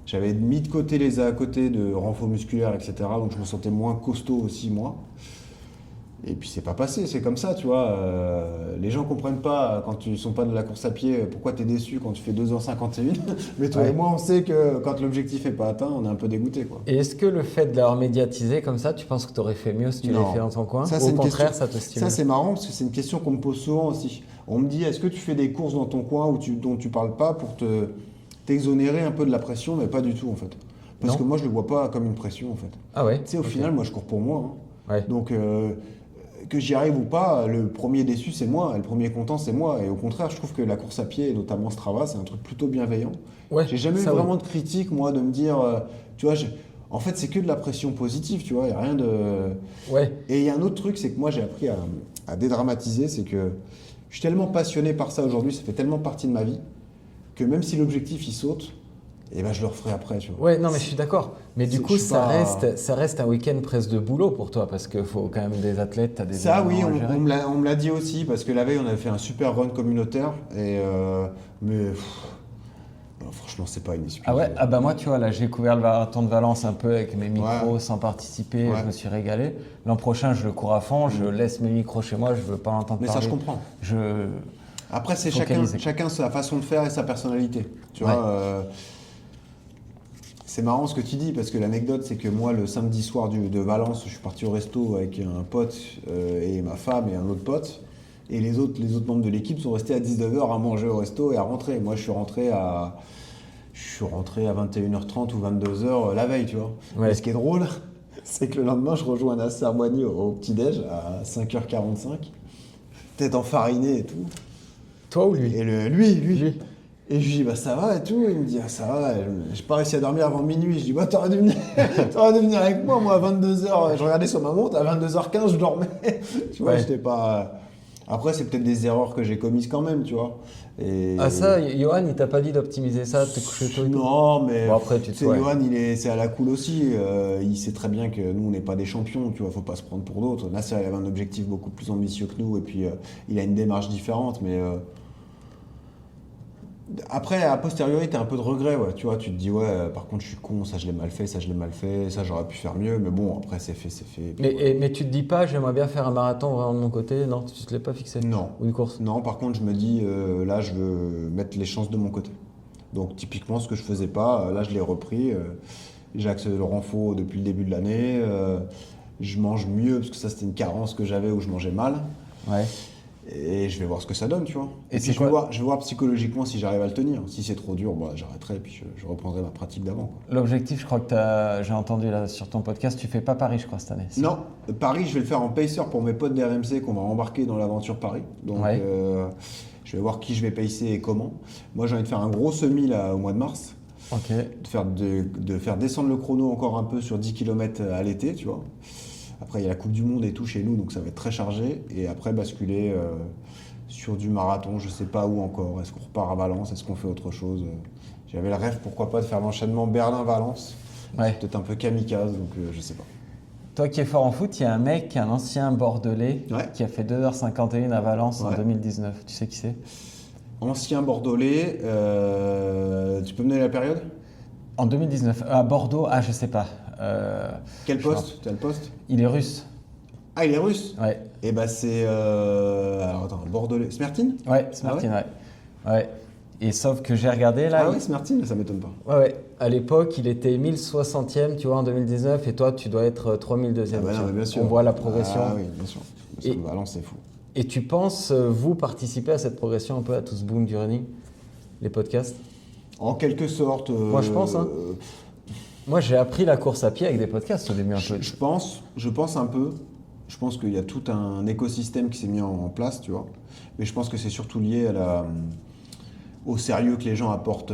Speaker 4: J'avais mis de côté les à côté de renfort musculaire, etc. Donc je me sentais moins costaud aussi moi. Et puis c'est pas passé, c'est comme ça, tu vois. Les gens comprennent pas quand ils sont pas de la course à pied pourquoi tu es déçu quand tu fais 2h51. Mais toi et moi, on sait que quand l'objectif est pas atteint, on est un peu dégoûté, quoi.
Speaker 2: Et est-ce que le fait de l'avoir médiatisé comme ça, tu penses que tu aurais fait mieux si tu l'avais fait dans ton coin?
Speaker 4: Ça,
Speaker 2: ou au contraire, ça te stimule?
Speaker 4: Ça, c'est marrant parce que c'est une question qu'on me pose souvent aussi. On me dit, est-ce que tu fais des courses dans ton coin dont tu parles pas pour t'exonérer un peu de la pression? Mais pas du tout, en fait. Parce que moi, je le vois pas comme une pression, en fait.
Speaker 2: Ah ouais?
Speaker 4: Tu sais, au final, moi, je cours pour moi. Hein.
Speaker 2: Ouais.
Speaker 4: Donc, que j'y arrive ou pas, le premier déçu, c'est moi. Et le premier content, c'est moi. Et au contraire, je trouve que la course à pied, et notamment Strava, c'est un truc plutôt bienveillant.
Speaker 2: Ouais,
Speaker 4: j'ai jamais eu vraiment de critique, moi, de me dire, tu vois, en fait, c'est que de la pression positive, tu vois, il n'y a rien de...
Speaker 2: Ouais.
Speaker 4: Et il y a un autre truc, c'est que moi, j'ai appris à dédramatiser, c'est que je suis tellement passionné par ça aujourd'hui, ça fait tellement partie de ma vie, que même si l'objectif, il saute, et ben je le referai après, tu vois.
Speaker 2: Ouais, non, mais je suis d'accord. Mais du coup, ça reste un week-end presque de boulot pour toi, parce qu'il faut quand même des athlètes, tu as des...
Speaker 4: Ça, oui, on me l'a dit aussi, parce que la veille, on avait fait un super run communautaire, mais franchement, c'est pas une excuse.
Speaker 2: Ah ouais? Ah bah moi, tu vois, là, j'ai couvert le marathon de Valence un peu avec mes micros, sans participer, je me suis régalé. L'an prochain, je le cours à fond, je laisse mes micros chez moi, je veux pas entendre parler.
Speaker 4: Mais ça, je comprends. Après, c'est chacun sa façon de faire et sa personnalité, tu vois. C'est marrant ce que tu dis parce que l'anecdote c'est que moi le samedi soir de Valence je suis parti au resto avec un pote et ma femme et un autre pote et les autres membres de l'équipe sont restés à 19h à manger au resto et à rentrer. Moi je suis rentré à 21h30 ou 22h la veille, tu vois.
Speaker 2: Ouais.
Speaker 4: Et ce qui est drôle c'est que le lendemain je rejoins Nasser Boigny au petit-déj à 5h45 tête enfarinée et tout.
Speaker 2: Toi ou lui?
Speaker 4: Et lui. Et je lui dis, bah ça va et tout. Il me dit, ah ça va. J'ai pas réussi à dormir avant minuit. Je dis, bah t'aurais dû venir, avec moi. Moi, à 22h, je regardais sur ma montre, à 22h15, je dormais. Tu vois, j'étais pas. Après, c'est peut-être des erreurs que j'ai commises quand même, tu vois.
Speaker 1: Ah ça, Johan, il t'a pas dit d'optimiser ça, de te coucher tôt et tout?
Speaker 4: Non, mais
Speaker 1: bon, après,
Speaker 4: Johan, c'est à la cool aussi. Il sait très bien que nous, on n'est pas des champions, tu vois. Faut pas se prendre pour d'autres. Nasser, il avait un objectif beaucoup plus ambitieux que nous, et puis il a une démarche différente, mais. Après, a posteriori, t'as un peu de regret, ouais. Tu vois, tu te dis, ouais, par contre, je suis con, ça je l'ai mal fait, ça je l'ai mal fait, ça j'aurais pu faire mieux, mais bon, après, c'est fait, c'est fait.
Speaker 1: Mais tu te dis pas, j'aimerais bien faire un marathon vraiment de mon côté? Non, tu te l'es pas fixé?
Speaker 4: Non.
Speaker 1: Ou une course?
Speaker 4: Non, par contre, je me dis, là, je veux mettre les chances de mon côté. Donc, typiquement, ce que je faisais pas, là, je l'ai repris. J'ai accès au renfort depuis le début de l'année. Je mange mieux, parce que ça, c'était une carence que j'avais où je mangeais mal.
Speaker 1: Ouais.
Speaker 4: Et je vais voir ce que ça donne, tu vois.
Speaker 1: Et
Speaker 4: puis je vais voir psychologiquement si j'arrive à le tenir. Si c'est trop dur, bah, j'arrêterai et puis je reprendrai ma pratique d'avant, quoi.
Speaker 1: L'objectif, je crois que j'ai entendu là sur ton podcast, tu fais pas Paris, je crois, cette année. Si.
Speaker 4: Non, Paris, je vais le faire en pacer pour mes potes d'RMC qu'on va embarquer dans l'aventure Paris. Donc,
Speaker 1: ouais.
Speaker 4: Je vais voir qui je vais pacer et comment. Moi, j'ai envie de faire un gros semi là, au mois de mars.
Speaker 1: Ok.
Speaker 4: De faire descendre le chrono encore un peu sur 10 km à l'été, tu vois. Après, il y a la Coupe du Monde et tout chez nous, donc ça va être très chargé. Et après, basculer sur du marathon, je sais pas où encore. Est-ce qu'on repart à Valence? Est-ce qu'on fait autre chose? J'avais le rêve, pourquoi pas, de faire l'enchaînement Berlin-Valence.
Speaker 1: Ouais.
Speaker 4: Peut-être un peu kamikaze, donc je sais pas.
Speaker 1: Toi qui es fort en foot, il y a un mec, un ancien Bordelais, qui a fait 2h51 à Valence en 2019. Tu sais qui c'est?
Speaker 4: Ancien Bordelais, tu peux me donner la période?
Speaker 1: En 2019, à Bordeaux, je sais pas.
Speaker 4: Quel poste? Tu as le poste?
Speaker 1: Il est russe.
Speaker 4: Ah, il est russe?
Speaker 1: Ouais.
Speaker 4: Et bah c'est... alors attends, Bordelais... Smertin?
Speaker 1: Ouais, Smertin, ouais. Et sauf que j'ai regardé là...
Speaker 4: Ah ouais, Smertin, ça m'étonne pas.
Speaker 1: Ouais. À l'époque, il était 1060e, tu vois, en 2019, et toi, tu dois être 3002e.
Speaker 4: Ah bah non, bien sûr.
Speaker 1: On voit la progression.
Speaker 4: Ah oui, bien sûr. Parce que Valence, c'est fou.
Speaker 1: Et tu penses, vous, participer à cette progression un peu, à tout ce boom du running? Les podcasts?
Speaker 4: En quelque sorte...
Speaker 1: Moi, je pense, hein. Moi, j'ai appris la course à pied avec des podcasts au début un peu.
Speaker 4: Je pense un peu. Je pense qu'il y a tout un écosystème qui s'est mis en place, tu vois. Mais je pense que c'est surtout lié au sérieux que les gens apportent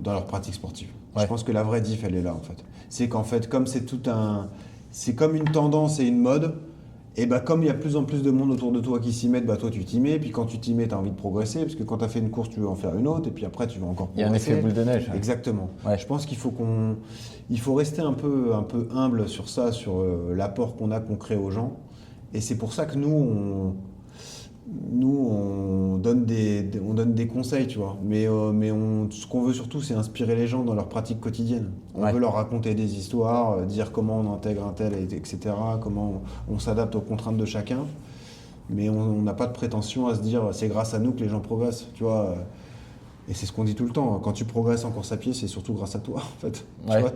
Speaker 4: dans leur pratique sportive. Ouais. Je pense que la vraie diff, elle est là, en fait. C'est qu'en fait, comme c'est comme une tendance et une mode, et bah comme il y a de plus en plus de monde autour de toi qui s'y mettent, bah toi tu t'y mets, puis quand tu t'y mets, tu as envie de progresser, parce que quand tu as fait une course, tu veux en faire une autre, et puis après tu veux encore progresser.
Speaker 1: Il y a un effet boule de neige. Ouais.
Speaker 4: Exactement. Ouais. Je pense qu'il faut rester un peu humble sur ça, sur l'apport qu'on crée aux gens. Et c'est pour ça que nous, on donne des conseils, tu vois. Mais ce qu'on veut surtout, c'est inspirer les gens dans leur pratique quotidienne. On veut leur raconter des histoires, dire comment on intègre un tel, etc., comment on s'adapte aux contraintes de chacun. Mais on n'a pas de prétention à se dire c'est grâce à nous que les gens progressent, tu vois. Et c'est ce qu'on dit tout le temps. Quand tu progresses en course à pied, c'est surtout grâce à toi, en fait. Tu vois,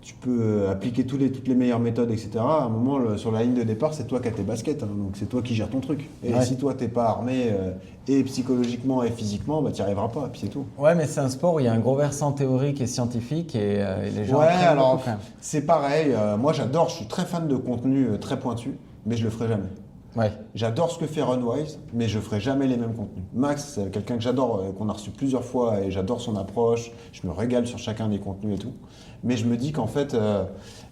Speaker 4: tu peux appliquer toutes les meilleures méthodes, etc. À un moment, sur la ligne de départ, c'est toi qui as tes baskets, hein, donc c'est toi qui gères ton truc. Et si toi, t'es pas armé et psychologiquement et physiquement, bah, tu n'y arriveras pas, puis c'est tout.
Speaker 1: Ouais, mais c'est un sport où il y a un gros versant théorique et scientifique, et les gens...
Speaker 4: Ouais, alors, c'est pareil. Moi, j'adore, je suis très fan de contenu très pointu, mais je le ferai jamais.
Speaker 1: Ouais.
Speaker 4: J'adore ce que fait Runwise, mais je ferai jamais les mêmes contenus. Max, c'est quelqu'un que j'adore, qu'on a reçu plusieurs fois, et j'adore son approche. Je me régale sur chacun des contenus et tout. Mais je me dis qu'en fait,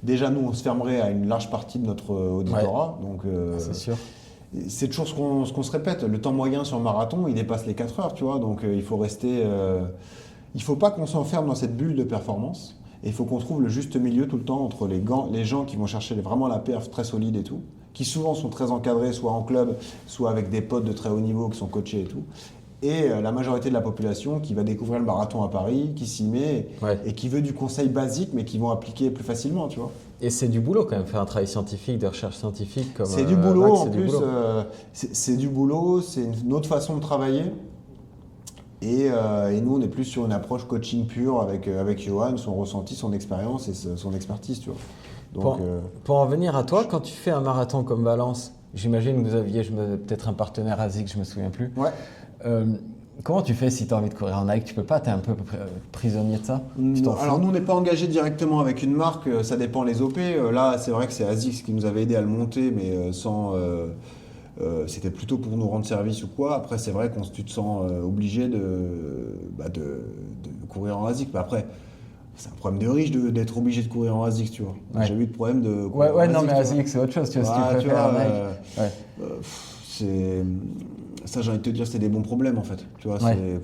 Speaker 4: déjà nous, on se fermerait à une large partie de notre auditorat. Ouais. Donc,
Speaker 1: c'est sûr.
Speaker 4: C'est toujours ce qu'on se répète. Le temps moyen sur le marathon, il dépasse les 4 heures, tu vois. Donc il faut rester. Il faut pas qu'on s'enferme dans cette bulle de performance. Et il faut qu'on trouve le juste milieu tout le temps entre les gens qui vont chercher vraiment la perf très solide et tout, qui souvent sont très encadrés, soit en club, soit avec des potes de très haut niveau qui sont coachés et tout. Et la majorité de la population qui va découvrir le marathon à Paris, qui s'y met et qui veut du conseil basique, mais qui vont appliquer plus facilement, tu vois.
Speaker 1: Et c'est du boulot quand même, faire un travail scientifique, de recherche scientifique comme
Speaker 4: c'est du boulot Max, en plus, c'est du boulot, c'est une autre façon de travailler. Et nous, on est plus sur une approche coaching pure avec Johan, son ressenti, son expérience et son expertise, tu vois. Donc,
Speaker 1: pour en venir à toi, quand tu fais un marathon comme Valence, j'imagine que vous aviez peut-être un partenaire ASIC, je ne me souviens plus.
Speaker 4: Ouais.
Speaker 1: Comment tu fais si tu as envie de courir en Nike? Tu peux pas, tu es un peu prisonnier de ça?
Speaker 4: Alors nous, on n'est pas engagé directement avec une marque, ça dépend les OP. Là, c'est vrai que c'est ASICS qui nous avait aidé à le monter, mais sans C'était plutôt pour nous rendre service ou quoi. Après, c'est vrai quand tu te sens obligé de courir en ASIC. Mais après, c'est un problème de riche d'être obligé de courir en ASIC, tu vois.
Speaker 1: Ouais.
Speaker 4: J'ai eu de problème de
Speaker 1: Ouais,
Speaker 4: courir en
Speaker 1: non,
Speaker 4: ASIC,
Speaker 1: mais
Speaker 4: tu vois.
Speaker 1: ASIC, c'est autre chose, tu vois, si tu
Speaker 4: Tu
Speaker 1: préfères
Speaker 4: vois,
Speaker 1: un Nike. Ouais.
Speaker 4: Ça, j'ai envie de te dire, c'est des bons problèmes en fait. Tu vois,
Speaker 1: Ouais.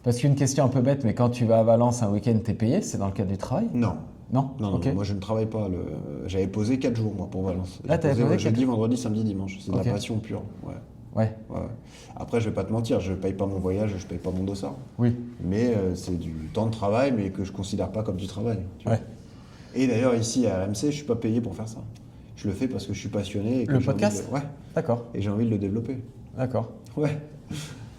Speaker 1: Parce qu'une question un peu bête, mais quand tu vas à Valence un week-end, t'es payé, c'est dans le cadre du travail?
Speaker 4: Non.
Speaker 1: Non.
Speaker 4: Non,
Speaker 1: Ok.
Speaker 4: moi je ne travaille pas. J'avais posé 4 jours moi pour Valence.
Speaker 1: Ah, t'avais posé
Speaker 4: jeudi,
Speaker 1: 4
Speaker 4: vendredi, samedi, dimanche. C'est de
Speaker 1: Ok.
Speaker 4: la passion pure. Ouais.
Speaker 1: Ouais.
Speaker 4: Après, je vais pas te mentir, je paye pas mon voyage, je paye pas mon dossard.
Speaker 1: Oui.
Speaker 4: Mais c'est du temps de travail, mais que je considère pas comme du travail. Tu vois.
Speaker 1: Ouais.
Speaker 4: Et d'ailleurs, ici à RMC, je suis pas payé pour faire ça. Je le fais parce que je suis passionné. Et que
Speaker 1: Le
Speaker 4: j'ai envie
Speaker 1: podcast
Speaker 4: Ouais.
Speaker 1: D'accord.
Speaker 4: Et j'ai envie de le développer.
Speaker 1: D'accord.
Speaker 4: Ouais.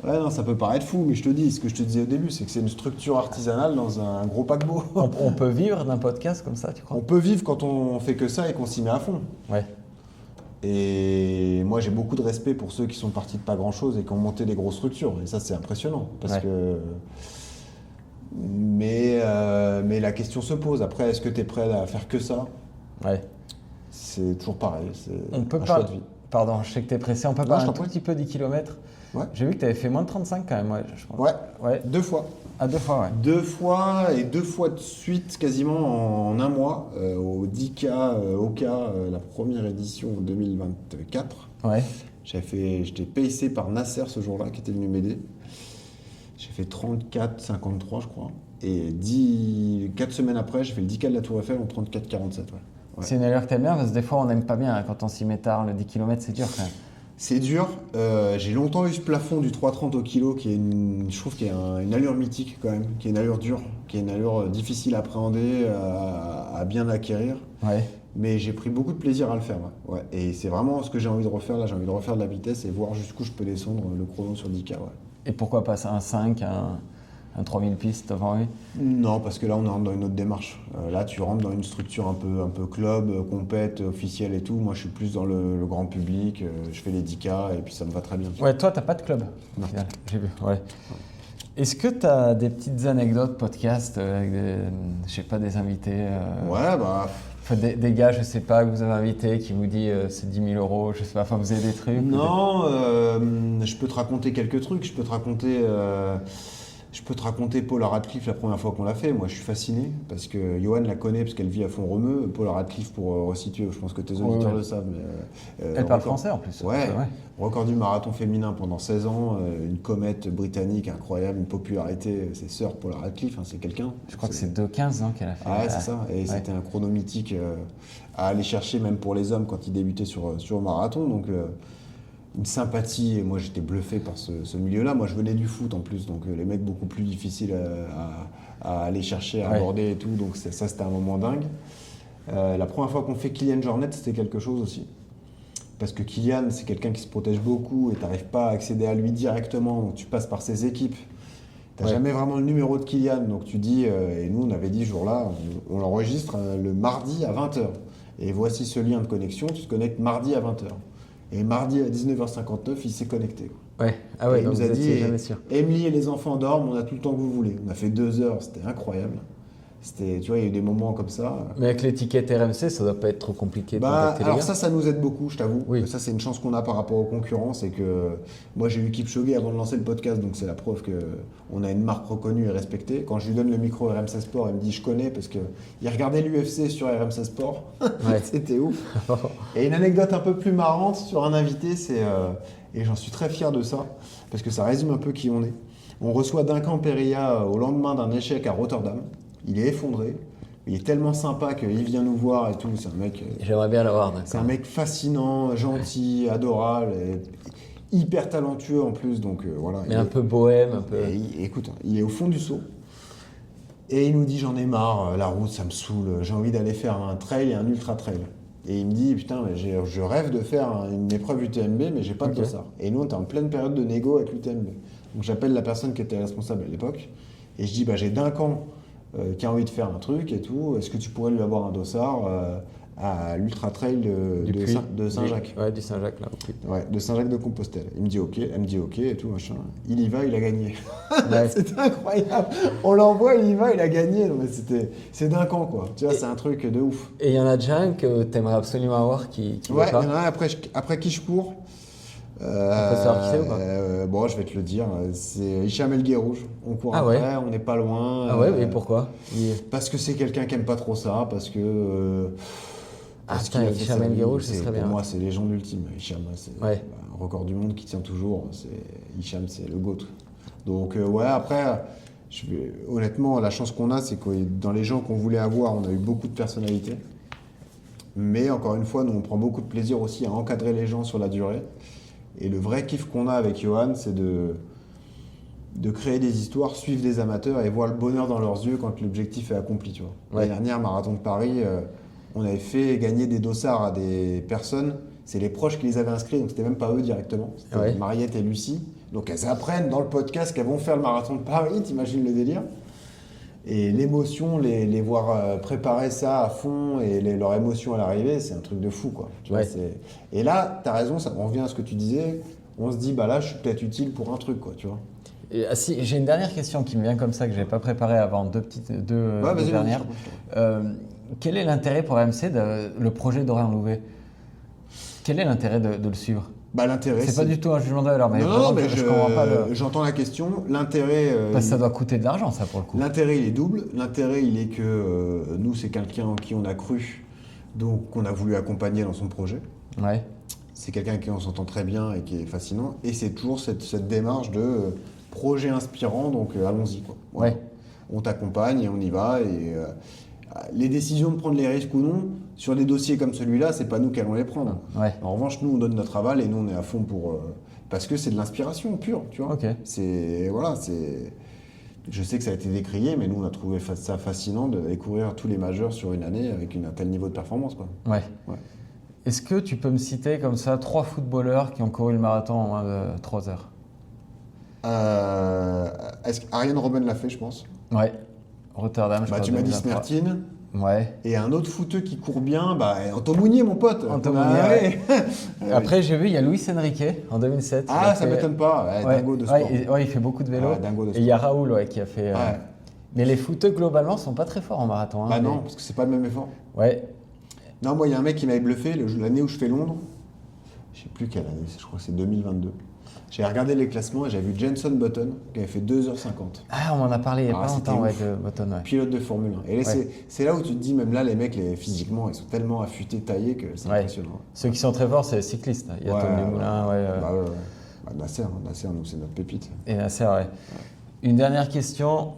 Speaker 4: Ouais, non, ça peut paraître fou, mais je te dis, ce que je te disais au début, c'est que c'est une structure artisanale dans un gros paquebot.
Speaker 1: On peut vivre d'un podcast comme ça, tu crois?
Speaker 4: On peut vivre quand on fait que ça et qu'on s'y met à fond.
Speaker 1: Ouais.
Speaker 4: Et moi, j'ai beaucoup de respect pour ceux qui sont partis de pas grand-chose et qui ont monté des grosses structures. Et ça, c'est impressionnant. Parce
Speaker 1: Ouais.
Speaker 4: que... Mais la question se pose. Après, est-ce que tu es prêt à faire que ça?
Speaker 1: Ouais.
Speaker 4: C'est toujours pareil. C'est
Speaker 1: On peut
Speaker 4: un
Speaker 1: pas.
Speaker 4: choix de vie.
Speaker 1: Pardon, je sais que t'es pressé. On peut
Speaker 4: Non,
Speaker 1: parler
Speaker 4: je
Speaker 1: un
Speaker 4: t'en
Speaker 1: tout
Speaker 4: prie.
Speaker 1: petit peu des kilomètres.
Speaker 4: Ouais.
Speaker 1: J'ai vu que tu avais fait moins de 35 quand même, ouais, je pense.
Speaker 4: Ouais.
Speaker 1: Ouais.
Speaker 4: 2 fois.
Speaker 1: À 2 fois, ouais.
Speaker 4: 2 fois et 2 fois de suite, quasiment en un mois, au 10K Oka, la première édition en 2024.
Speaker 1: Ouais.
Speaker 4: J'étais pacé par Nasser ce jour-là, qui était venu m'aider. J'ai fait 34,53, je crois. Et 4 semaines après, j'ai fait le 10K de la Tour Eiffel en 34,47. Ouais.
Speaker 1: C'est une allure que t'aimes bien parce que des fois on n'aime pas bien hein, quand on s'y met tard. Le 10 km, c'est dur quand même.
Speaker 4: C'est dur. J'ai longtemps eu ce plafond du 3,30 au kilo, qui est je trouve qu'il y a une allure mythique quand même, qui est une allure dure, qui est une allure difficile à appréhender, à bien acquérir.
Speaker 1: Ouais.
Speaker 4: Mais j'ai pris beaucoup de plaisir à le faire. Ouais. Et c'est vraiment ce que j'ai envie de refaire là. J'ai envie de refaire de la vitesse et voir jusqu'où je peux descendre le chrono sur 10K. Ouais.
Speaker 1: Et pourquoi pas un 5, un 3000 pistes, t'as pas envie?
Speaker 4: Non, parce que là, on est dans une autre démarche. Là, tu rentres dans une structure un peu club, compète, officielle et tout. Moi, je suis plus dans le grand public. Je fais les 10K et puis ça me va très bien.
Speaker 1: Ouais, toi, t'as pas de club.
Speaker 4: Non.
Speaker 1: J'ai vu, ouais. Est-ce que t'as des petites anecdotes podcast avec je sais pas, des invités
Speaker 4: Ouais, bah.
Speaker 1: Enfin, des gars, je sais pas, que vous avez invité, qui vous dit c'est 10 000 euros, je sais pas, enfin vous avez des trucs?
Speaker 4: Non, je peux te raconter quelques trucs. Je peux te raconter Paula Radcliffe la première fois qu'on l'a fait. Moi, je suis fasciné parce que Johan la connaît parce qu'elle vit à Font-Romeu. Paula Radcliffe, pour resituer, je pense que tes auditeurs le savent. Mais,
Speaker 1: elle parle français en plus.
Speaker 4: Ouais. Record du marathon féminin pendant 16 ans, une comète britannique incroyable, une popularité. Ses sœurs, Paula Radcliffe, hein, c'est quelqu'un.
Speaker 1: Je crois que c'est 2,15 ans qu'elle a fait.
Speaker 4: Ah ouais, c'est ça. Et c'était un chrono mythique à aller chercher, même pour les hommes, quand ils débutaient sur le marathon. Donc, une sympathie. Et moi, j'étais bluffé par ce milieu-là. Moi, je venais du foot en plus. Donc, les mecs beaucoup plus difficiles à aller chercher, à aborder et tout. Donc, ça, c'était un moment dingue. La première fois qu'on fait Kylian Jornet, c'était quelque chose aussi. Parce que Kylian, c'est quelqu'un qui se protège beaucoup et tu n'arrives pas à accéder à lui directement. Donc, tu passes par ses équipes. Tu n'as jamais vraiment le numéro de Kylian. Donc, tu dis, et nous, on avait dit ce jour-là, on l'enregistre le mardi à 20h. Et voici ce lien de connexion. Tu te connectes mardi à 20h. Et mardi à 19h59, il s'est connecté.
Speaker 1: Ouais, ah ouais,
Speaker 4: et
Speaker 1: donc
Speaker 4: il nous
Speaker 1: vous
Speaker 4: a dit,
Speaker 1: étiez jamais sûr.
Speaker 4: Emily et les enfants dorment, on a tout le temps que vous voulez. On a fait 2 heures, c'était incroyable. Tu vois, il y a eu des moments comme ça.
Speaker 1: Mais avec l'étiquette RMC, ça doit pas être trop compliqué de contacter les
Speaker 4: Alors
Speaker 1: gars.
Speaker 4: ça nous aide beaucoup, je t'avoue.
Speaker 1: Oui.
Speaker 4: Ça, c'est une chance qu'on a par rapport aux concurrents, c'est que moi, j'ai eu Kipchoge avant de lancer le podcast, donc c'est la preuve qu'on a une marque reconnue et respectée. Quand je lui donne le micro RMC Sport, il me dit je connais parce qu'il regardait l'UFC sur RMC Sport.
Speaker 1: Ouais.
Speaker 4: C'était ouf. Et une anecdote un peu plus marrante sur un invité, et j'en suis très fier de ça, parce que ça résume un peu qui on est. On reçoit Duncan Perilla au lendemain d'un échec à Rotterdam. Il est effondré. Il est tellement sympa qu'il vient nous voir et tout. C'est un mec.
Speaker 1: J'aimerais bien l'avoir.
Speaker 4: C'est un mec fascinant, gentil, adorable, et hyper talentueux en plus. Donc voilà.
Speaker 1: Mais un peu bohème, un peu.
Speaker 4: Écoute, il est au fond du seau. Et il nous dit j'en ai marre, la route ça me saoule, j'ai envie d'aller faire un trail et un ultra trail. Et il me dit putain, mais je rêve de faire une épreuve UTMB, mais j'ai pas de dossard. Et nous on était en pleine période de négo avec l'UTMB. Donc j'appelle la personne qui était responsable à l'époque et je dis j'ai Duncan qui a envie de faire un truc et tout, est-ce que tu pourrais lui avoir un dossard à l'Ultra Trail de Saint-Jacques?
Speaker 1: Ouais, du Saint-Jacques là.
Speaker 4: Ouais, de Saint-Jacques de Compostelle. Il me dit ok, elle me dit ok et tout machin. Il y va, il a gagné.
Speaker 1: Ouais.
Speaker 4: C'était incroyable. On l'envoie, il y va, il a gagné. Non, mais c'est Duncan quoi. Tu vois, c'est un truc de ouf.
Speaker 1: Et il y en a déjà un que t'aimerais absolument avoir qui
Speaker 4: ouais,
Speaker 1: veut pas.
Speaker 4: il y en a un après qui je cours.
Speaker 1: On peut savoir qui c'est ou pas
Speaker 4: Bon, je vais te le dire. C'est Hicham El Guerrouj. On court
Speaker 1: Ah
Speaker 4: après,
Speaker 1: ouais.
Speaker 4: on n'est pas loin.
Speaker 1: Ah ouais, et pourquoi
Speaker 4: Parce que c'est quelqu'un qui aime pas trop ça, parce que. Parce
Speaker 1: putain,
Speaker 4: qu'il a fait
Speaker 1: Hicham
Speaker 4: sa
Speaker 1: El
Speaker 4: vie,
Speaker 1: Guerrouj, ce serait bien.
Speaker 4: Pour moi, c'est légende ultime. Hicham, c'est
Speaker 1: Ouais.
Speaker 4: un record du monde qui tient toujours. Hicham, c'est le GOAT. Donc, ouais, après, honnêtement, la chance qu'on a, c'est que dans les gens qu'on voulait avoir, on a eu beaucoup de personnalités. Mais encore une fois, nous, on prend beaucoup de plaisir aussi à encadrer les gens sur la durée. Et le vrai kiff qu'on a avec Johan, c'est de créer des histoires, suivre des amateurs et voir le bonheur dans leurs yeux quand l'objectif est accompli. Tu vois.
Speaker 1: Ouais.
Speaker 4: L'année dernière, Marathon de Paris, on avait fait gagner des dossards à des personnes. C'est les proches qui les avaient inscrits, donc c'était même pas eux directement. C'était
Speaker 1: Ouais.
Speaker 4: Mariette et Lucie. Donc elles apprennent dans le podcast qu'elles vont faire le Marathon de Paris, t'imagines le délire. Et l'émotion, les voir préparer ça à fond et leur émotion à l'arrivée, c'est un truc de fou, quoi. Tu vois, et là, tu as raison, on revient à ce que tu disais, on se dit, bah là, je suis peut-être utile pour un truc, quoi, tu vois.
Speaker 1: Si, j'ai une dernière question qui me vient comme ça, que je n'avais pas préparée avant, deux dernières. Quel est l'intérêt pour RMC le projet d'Aurélien Louvet? Quel est l'intérêt de le suivre?
Speaker 4: Bah, l'intérêt,
Speaker 1: c'est pas du tout un jugement de valeur, mais
Speaker 4: non, mais
Speaker 1: je comprends pas
Speaker 4: j'entends la question. L'intérêt.
Speaker 1: Parce que ça doit coûter de l'argent, ça, pour le coup.
Speaker 4: L'intérêt, il est double. L'intérêt, il est que nous, c'est quelqu'un en qui on a cru, donc qu'on a voulu accompagner dans son projet.
Speaker 1: Ouais.
Speaker 4: C'est quelqu'un avec qui on s'entend très bien et qui est fascinant. Et c'est toujours cette démarche de projet inspirant, donc allons-y, quoi. Voilà.
Speaker 1: Ouais.
Speaker 4: On t'accompagne et on y va. Et les décisions de prendre les risques ou non, sur des dossiers comme celui-là, c'est pas nous qui allons les prendre.
Speaker 1: Ouais.
Speaker 4: En revanche, nous, on donne notre aval et nous, on est à fond pour... parce que c'est de l'inspiration pure, tu vois.
Speaker 1: Ok.
Speaker 4: Je sais que ça a été décrié, mais nous, on a trouvé ça fascinant de découvrir tous les majeurs sur une année avec un tel niveau de performance, quoi.
Speaker 1: Ouais.
Speaker 4: Ouais.
Speaker 1: Est-ce que tu peux me citer comme ça 3 footballeurs qui ont couru le marathon en moins de 3 heures?
Speaker 4: Est-ce qu'Ariane Robben l'a fait, je pense?
Speaker 1: Ouais. Rotterdam, je crois.
Speaker 4: Tu m'as dit
Speaker 1: 2023.
Speaker 4: Smertine.
Speaker 1: Ouais.
Speaker 4: Et un autre footeux qui court bien, Anto Mounier, mon pote.
Speaker 1: Anto Mounier, Après, j'ai vu, il y a Luis Enrique en 2007.
Speaker 4: Ah, ça m'étonne pas. Dingo de sport.
Speaker 1: Ouais, il fait beaucoup de vélo.
Speaker 4: Dingo de
Speaker 1: Et
Speaker 4: sport.
Speaker 1: il y a Raoul qui a fait.
Speaker 4: Ouais.
Speaker 1: Mais les footeux, globalement, sont pas très forts en marathon. Hein,
Speaker 4: Non, parce que c'est pas le même effort.
Speaker 1: Ouais.
Speaker 4: Non, moi, il y a un mec qui m'avait bluffé l'année où je fais Londres. Je sais plus quelle année, je crois que c'est 2022. J'ai regardé les classements et j'ai vu Jenson Button qui avait fait 2h50.
Speaker 1: Ah, on m'en a parlé il y a pas longtemps,
Speaker 4: ouf.
Speaker 1: de Button. Ouais.
Speaker 4: Pilote de Formule 1. Et là, c'est là où tu te dis, même là, les mecs, physiquement, ils sont tellement affûtés, taillés que c'est impressionnant.
Speaker 1: Ceux qui sont très forts, c'est les cyclistes. Il y a Tom Dumoulin.
Speaker 4: Nasser, nous, c'est notre pépite.
Speaker 1: Et Nasser, ouais. Une dernière question.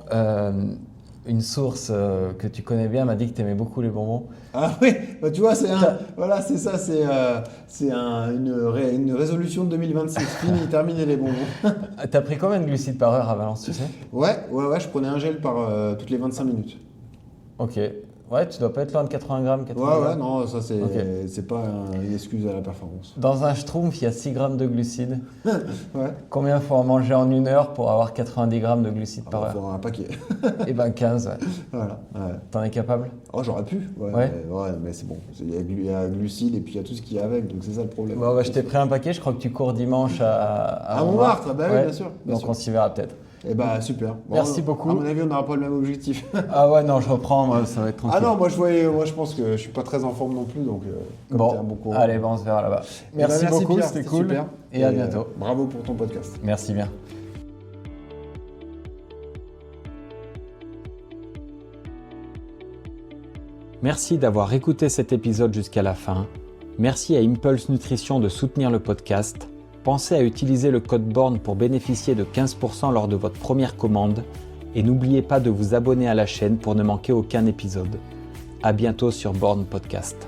Speaker 1: Une source que tu connais bien m'a dit que tu aimais beaucoup les bonbons.
Speaker 4: Ah oui, tu vois, c'est ça, c'est une résolution de 2026. Fini, terminé les bonbons.
Speaker 1: T'as pris combien de glucides par heure à Valence, tu sais?
Speaker 4: Ouais, je prenais un gel par toutes les 25 minutes.
Speaker 1: Ok. Ouais, tu dois pas être loin de 80 grammes. 80 grammes.
Speaker 4: Non, ça c'est pas une excuse à la performance.
Speaker 1: Dans un schtroumpf, il y a 6 grammes de glucides.
Speaker 4: Ouais.
Speaker 1: Combien faut en manger en 1 heure pour avoir 90 grammes de glucides par heure?
Speaker 4: Faut un paquet.
Speaker 1: Eh ben 15, ouais.
Speaker 4: Voilà. Ouais.
Speaker 1: T'en es capable?
Speaker 4: Oh, j'aurais pu. Mais c'est bon. Il y a glucides et puis il y a tout ce qu'il y a avec, donc c'est ça le problème.
Speaker 1: Bon, je t'ai pris un paquet, je crois que tu cours dimanche à
Speaker 4: Montmartre. Bah oui, bien sûr.
Speaker 1: Donc on s'y verra peut-être.
Speaker 4: Eh bah super.
Speaker 1: Merci beaucoup.
Speaker 4: À mon avis, on n'aura pas le même objectif.
Speaker 1: Ah ouais, non, je reprends, moi, ça va être tranquille.
Speaker 4: Ah non, moi je pense que je suis pas très en forme non plus, donc
Speaker 1: allez, on se verra là-bas. Merci beaucoup,
Speaker 4: Pierre,
Speaker 1: c'était cool.
Speaker 4: Super.
Speaker 1: Et à bientôt.
Speaker 4: Bravo pour ton podcast.
Speaker 1: Merci bien.
Speaker 2: Merci d'avoir écouté cet épisode jusqu'à la fin. Merci à Impulse Nutrition de soutenir le podcast. Pensez à utiliser le code BORN pour bénéficier de 15% lors de votre première commande. Et n'oubliez pas de vous abonner à la chaîne pour ne manquer aucun épisode. À bientôt sur Born Podcast.